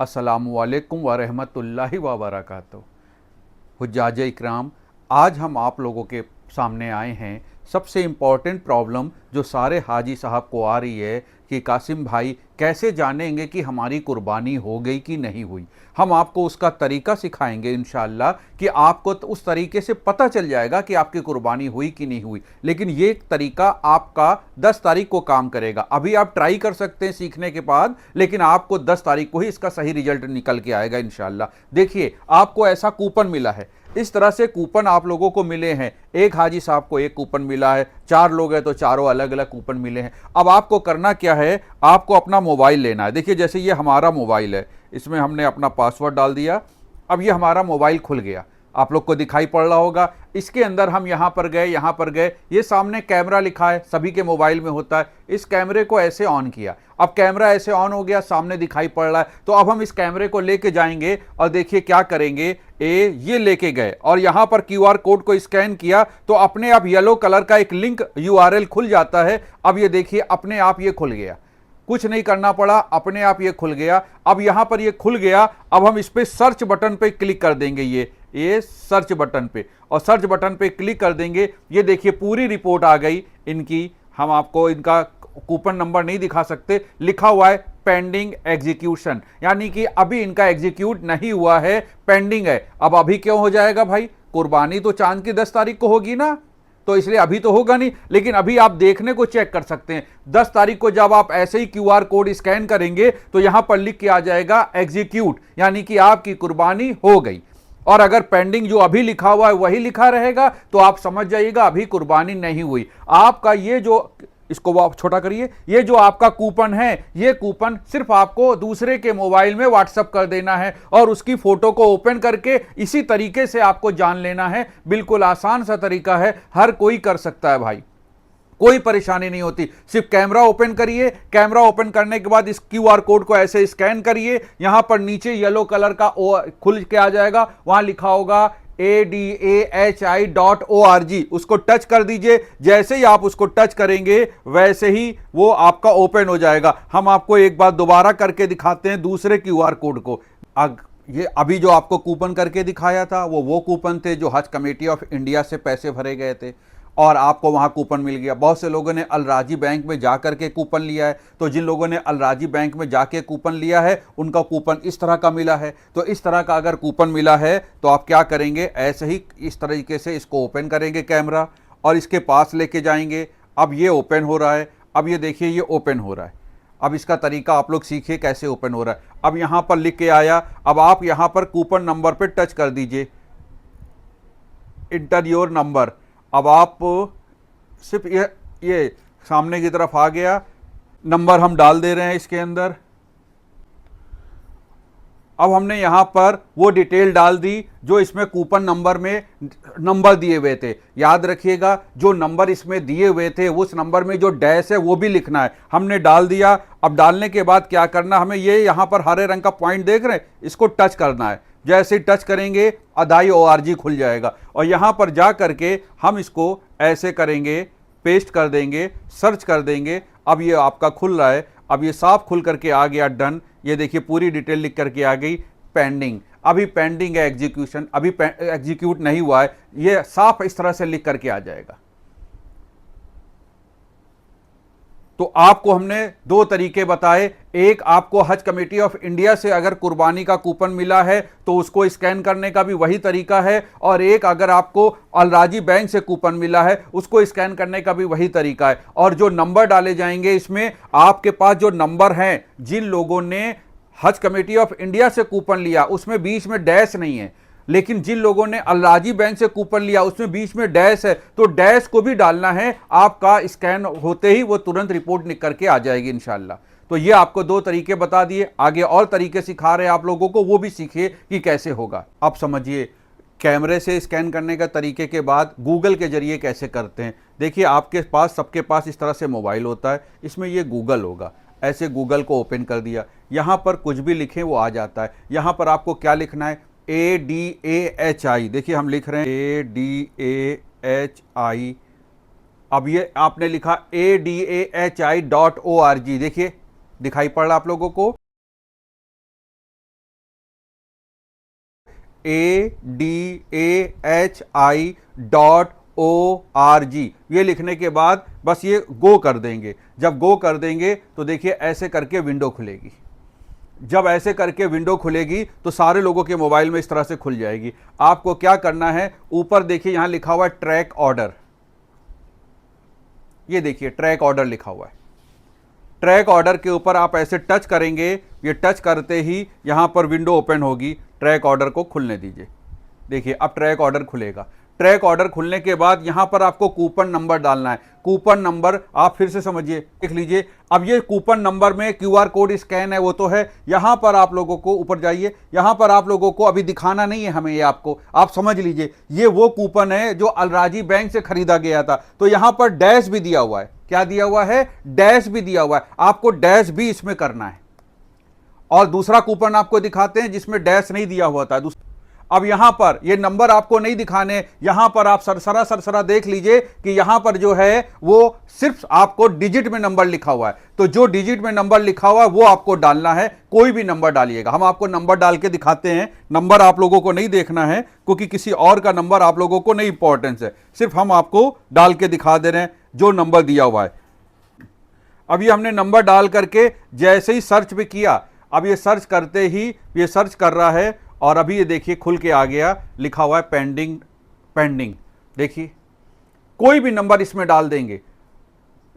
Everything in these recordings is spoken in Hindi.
अस्सलामुअलैकुम वरहमतुल्लाहि वबरकातुहू। हुज्जाज इकराम, आज हम आप लोगों के सामने आए हैं सबसे इम्पॉर्टेंट प्रॉब्लम जो सारे हाजी साहब को आ रही है कि कासिम भाई कैसे जानेंगे कि हमारी कुर्बानी हो गई कि नहीं हुई। हम आपको उसका तरीका सिखाएंगे इंशाअल्लाह कि आपको तो उस तरीके से पता चल जाएगा कि आपकी कुर्बानी हुई कि नहीं हुई। लेकिन ये तरीका आपका 10 तारीख को काम करेगा। अभी आप ट्राई कर सकते हैं सीखने के बाद, लेकिन आपको 10 तारीख को ही इसका सही रिजल्ट निकल के आएगा इंशाअल्लाह। देखिए, आपको ऐसा कूपन मिला है, इस तरह से कूपन आप लोगों को मिले हैं। एक हाजी साहब को एक कूपन मिला है, 4 लोग हैं तो चारों अलग अलग कूपन मिले हैं। अब आपको करना क्या है, आपको अपना मोबाइल लेना है। देखिए, जैसे ये हमारा मोबाइल है, इसमें हमने अपना पासवर्ड डाल दिया। अब ये हमारा मोबाइल खुल गया, आप लोग को दिखाई पड़ रहा होगा। इसके अंदर हम यहाँ पर गए, यहाँ पर गए, ये सामने कैमरा लिखा है, सभी के मोबाइल में होता है। इस कैमरे को ऐसे ऑन किया, अब कैमरा ऐसे ऑन हो गया, सामने दिखाई पड़ रहा है। तो अब हम इस कैमरे को लेके जाएंगे और देखिए क्या करेंगे। ये लेके गए और यहाँ पर QR कोड को स्कैन किया तो अपने आप येलो कलर का एक लिंक URL खुल जाता है। अब ये देखिए, अपने आप ये खुल गया, कुछ नहीं करना पड़ा, अपने आप ये खुल गया। अब यहां पर ये खुल गया, अब हम इस पे सर्च बटन पे क्लिक कर देंगे। ये सर्च बटन पे, और सर्च बटन पे क्लिक कर देंगे। ये देखिए पूरी रिपोर्ट आ गई इनकी। हम आपको इनका कूपन नंबर नहीं दिखा सकते, लिखा हुआ है पेंडिंग एग्जीक्यूशन, यानी कि अभी इनका एग्जीक्यूट नहीं हुआ है, पेंडिंग है। अब अभी क्यों हो जाएगा भाई, कुर्बानी तो चांद की 10 तारीख को होगी ना, तो इसलिए अभी तो होगा नहीं। लेकिन अभी आप देखने को चेक कर सकते हैं। 10 तारीख को जब आप ऐसे ही QR कोड स्कैन करेंगे तो यहां पर लिख के आ जाएगा एग्जीक्यूट, यानी कि आपकी कुर्बानी हो गई। और अगर पेंडिंग जो अभी लिखा हुआ है वही लिखा रहेगा तो आप समझ जाइएगा अभी कुर्बानी नहीं हुई। आपका ये जो, इसको आप छोटा करिए, ये जो आपका कूपन है, ये कूपन सिर्फ आपको दूसरे के मोबाइल में व्हाट्सएप कर देना है और उसकी फोटो को ओपन करके इसी तरीके से आपको जान लेना है। बिल्कुल आसान सा तरीका है, हर कोई कर सकता है भाई, कोई परेशानी नहीं होती। सिर्फ कैमरा ओपन करिए, कैमरा ओपन करने के बाद इस QR कोड को ऐसे स्कैन करिए। यहां पर नीचे येलो कलर का खुल के आ जाएगा, वहां लिखा होगा ADAHI.org, उसको टच कर दीजिए। जैसे ही आप उसको टच करेंगे वैसे ही वो आपका ओपन हो जाएगा। हम आपको एक बार दोबारा करके दिखाते हैं दूसरे QR कोड को। ये अभी जो आपको कूपन करके दिखाया था वो कूपन थे जो हज कमेटी ऑफ इंडिया से पैसे भरे गए थे और आपको वहाँ कूपन मिल गया। बहुत से लोगों ने अलराजी बैंक में जा कर के कूपन लिया है, तो जिन लोगों ने अलराजी बैंक में जाके कूपन लिया है उनका कूपन इस तरह का मिला है। तो इस तरह का अगर कूपन मिला है तो आप क्या करेंगे, ऐसे ही इस तरीके से इसको ओपन करेंगे कैमरा और इसके पास लेके जाएंगे। अब ये ओपन हो रहा है, अब ये देखिए ये ओपन हो रहा है। अब इसका तरीका आप लोग सीखिए कैसे ओपन हो रहा है। अब यहाँ पर लिख के आया, अब आप यहाँ पर कूपन नंबर पर टच कर दीजिए, इंटर योर नंबर। अब आप सिर्फ ये सामने की तरफ आ गया, नंबर हम डाल दे रहे हैं इसके अंदर। अब हमने यहां पर वो डिटेल डाल दी जो इसमें कूपन नंबर में नंबर दिए हुए थे। याद रखिएगा, जो नंबर इसमें दिए हुए थे उस नंबर में जो डैश है वो भी लिखना है। हमने डाल दिया। अब डालने के बाद क्या करना, हमें ये यहां पर हरे रंग का पॉइंट देख रहे हैं, इसको टच करना है। जैसे ही टच करेंगे अदाई ORG खुल जाएगा और यहां पर जा करके हम इसको ऐसे करेंगे, पेस्ट कर देंगे, सर्च कर देंगे। अब ये आपका खुल रहा है, अब ये साफ खुल करके आ गया, डन। ये देखिए पूरी डिटेल लिख करके आ गई, पेंडिंग। अभी पेंडिंग है एग्जीक्यूशन, अभी एग्जीक्यूट नहीं हुआ है, ये साफ इस तरह से लिख करके आ जाएगा। तो आपको हमने 2 तरीके बताए। एक, आपको हज कमेटी ऑफ इंडिया से अगर कुर्बानी का कूपन मिला है तो उसको स्कैन करने का भी वही तरीका है, और एक अगर आपको अलराजी बैंक से कूपन मिला है उसको स्कैन करने का भी वही तरीका है। और जो नंबर डाले जाएंगे इसमें, आपके पास जो नंबर हैं, जिन लोगों ने हज कमेटी ऑफ इंडिया से कूपन लिया उसमें बीच में डैश नहीं है, लेकिन जिन लोगों ने अलराजी बैंक से कूपन लिया उसमें बीच में डैश है, तो डैश को भी डालना है। आपका स्कैन होते ही वो तुरंत रिपोर्ट निकल के आ जाएगी इंशाल्लाह। तो ये आपको 2 तरीके बता दिए, आगे और तरीके सिखा रहे हैं आप लोगों को, वो भी सीखिए कि कैसे होगा। अब समझिए, कैमरे से स्कैन करने का तरीके के बाद गूगल के जरिए कैसे करते हैं। देखिए, आपके पास, सबके पास इस तरह से मोबाइल होता है, इसमें ये गूगल होगा। ऐसे गूगल को ओपन कर दिया, यहाँ पर कुछ भी लिखें वो आ जाता है। यहाँ पर आपको क्या लिखना है, ADAHI, देखिए हम लिख रहे हैं ADAHI। अब ये आपने लिखा ADAHI.org, देखिए दिखाई पड़ रहा आप लोगों को। ADAHI.org। ये लिखने के बाद बस ये गो कर देंगे। जब गो कर देंगे तो देखिए ऐसे करके विंडो खुलेगी। जब ऐसे करके विंडो खुलेगी तो सारे लोगों के मोबाइल में इस तरह से खुल जाएगी। आपको क्या करना है, ऊपर देखिए यहां लिखा हुआ है ट्रैक ऑर्डर। ये देखिए ट्रैक ऑर्डर लिखा हुआ है। ट्रैक ऑर्डर के ऊपर आप ऐसे टच करेंगे, ये टच करते ही यहां पर विंडो ओपन होगी। ट्रैक ऑर्डर को खुलने दीजिए। देखिए अब ट्रैक ऑर्डर खुलेगा। ट्रैक ऑर्डर खुलने के बाद यहां पर आपको कूपन नंबर डालना है। कूपन नंबर आप फिर से समझिए, देख लीजिए। अब ये कूपन नंबर में क्यूआर कोड स्कैन है वो तो है, यहां पर आप लोगों को ऊपर जाइए, यहां पर आप लोगों को अभी दिखाना नहीं है हमें, ये आपको आप समझ लीजिए ये वो कूपन है जो अलराजी बैंक से खरीदा गया था। तो यहां पर डैश भी दिया हुआ है। क्या दिया हुआ है? डैश भी दिया हुआ है। आपको डैश भी इसमें करना है। और दूसरा कूपन आपको दिखाते हैं जिसमें डैश नहीं दिया हुआ था। अब यहां पर ये नंबर आपको नहीं दिखाने, यहां पर आप सरसरा देख लीजिए कि यहां पर जो है वो सिर्फ आपको डिजिट में नंबर लिखा हुआ है। तो जो डिजिट में नंबर लिखा हुआ है वो आपको डालना है। कोई भी नंबर डालिएगा। हम आपको नंबर डाल के दिखाते हैं। नंबर आप लोगों को नहीं देखना है क्योंकि किसी और का नंबर आप लोगों को नहीं इंपॉर्टेंस है, सिर्फ हम आपको डाल के दिखा दे रहे हैं जो नंबर दिया हुआ है। अब ये हमने नंबर डाल करके जैसे ही सर्च भी किया, अब ये सर्च करते ही ये सर्च कर रहा है और अभी ये देखिए खुल के आ गया, लिखा हुआ है पेंडिंग। पेंडिंग देखिए, कोई भी नंबर इसमें डाल देंगे।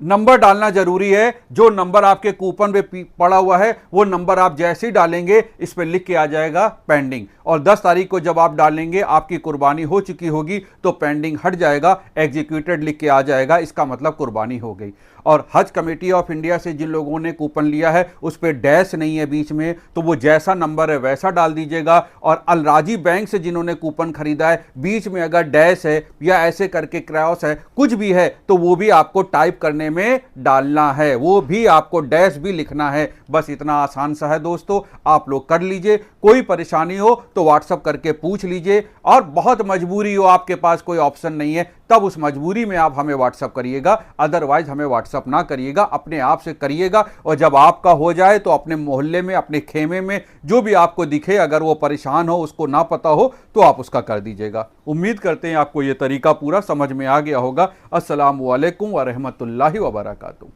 नंबर डालना जरूरी है। जो नंबर आपके कूपन पे पड़ा हुआ है वो नंबर आप जैसे ही डालेंगे इस पे लिख के आ जाएगा पेंडिंग। और 10 तारीख को जब आप डालेंगे आपकी कुर्बानी हो चुकी होगी तो पेंडिंग हट जाएगा, एग्जीक्यूटेड लिख के आ जाएगा। इसका मतलब कुर्बानी हो गई। और हज कमेटी ऑफ इंडिया से जिन लोगों ने कूपन लिया है उस पर डैश नहीं है बीच में, तो वो जैसा नंबर है वैसा डाल दीजिएगा। और अलराजी बैंक से जिन्होंने कूपन खरीदा है बीच में अगर डैश है या ऐसे करके क्रॉस है कुछ भी है तो वो भी आपको टाइप करने में डालना है, वो भी आपको डैश भी लिखना है। बस इतना आसान सा है दोस्तों, आप लोग कर लीजिए। कोई परेशानी हो तो व्हाट्सएप करके पूछ लीजिए। और बहुत मजबूरी हो, आपके पास कोई ऑप्शन नहीं है, तब उस मजबूरी में आप हमें व्हाट्सएप करिएगा। अदरवाइज हमें व्हाट्सएप ना करिएगा, अपने आप से करिएगा। और जब आपका हो जाए तो अपने मोहल्ले में, अपने खेमे में जो भी आपको दिखे, अगर वो परेशान हो, उसको ना पता हो तो आप उसका कर दीजिएगा। उम्मीद करते हैं आपको ये तरीका पूरा समझ में आ गया होगा। अस्सलामु अलैकुम व रहमतुल्लाहि व बरकातुहू।